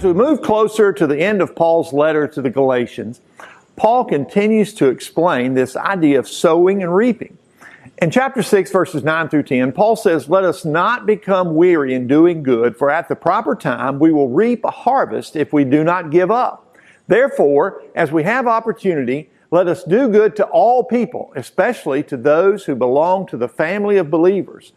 As we move closer to the end of Paul's letter to the Galatians, Paul continues to explain this idea of sowing and reaping. In chapter 6, verses 9 through 10, Paul says, "Let us not become weary in doing good, for at the proper time we will reap a harvest if we do not give up. Therefore, as we have opportunity, let us do good to all people, especially to those who belong to the family of believers."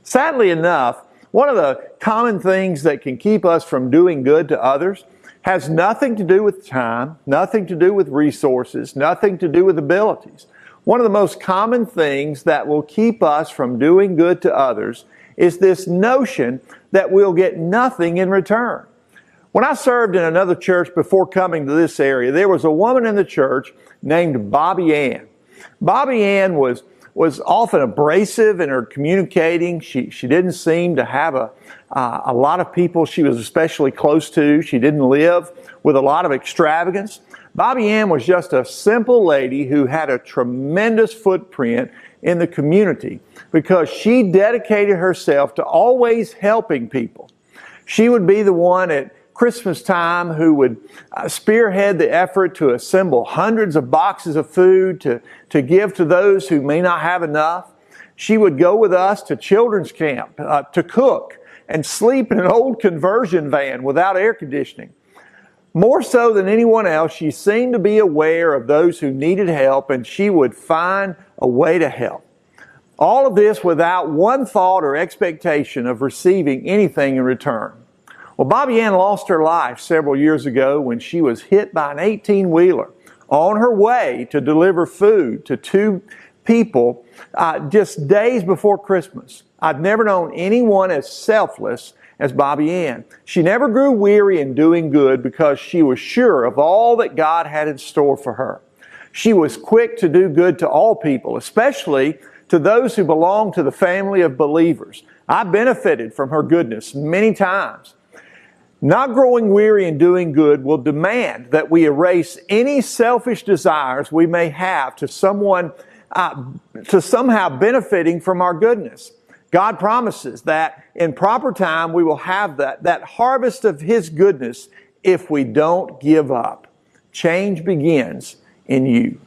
Sadly enough, one of the common things that can keep us from doing good to others has nothing to do with time, nothing to do with resources, nothing to do with abilities. One of the most common things that will keep us from doing good to others is this notion that we'll get nothing in return. When I served in another church before coming to this area, there was a woman in the church named Bobby Ann. Bobby Ann was often abrasive in her communicating. She didn't seem to have a lot of people she was especially close to. She didn't live with a lot of extravagance. Bobby Ann was just a simple lady who had a tremendous footprint in the community because she dedicated herself to always helping people. She would be the one at Christmas time who would spearhead the effort to assemble hundreds of boxes of food to give to those who may not have enough. She would go with us to children's camp to cook and sleep in an old conversion van without air conditioning. More so than anyone else, she seemed to be aware of those who needed help, and she would find a way to help. All of this without one thought or expectation of receiving anything in return. Well, Bobby Ann lost her life several years ago when she was hit by an 18-wheeler on her way to deliver food to two people just days before Christmas. I've never known anyone as selfless as Bobby Ann. She never grew weary in doing good because she was sure of all that God had in store for her. She was quick to do good to all people, especially to those who belong to the family of believers. I benefited from her goodness many times. Not growing weary in doing good will demand that we erase any selfish desires we may have to someone, to somehow benefiting from our goodness. God promises that in proper time we will have that harvest of His goodness if we don't give up. Change begins in you.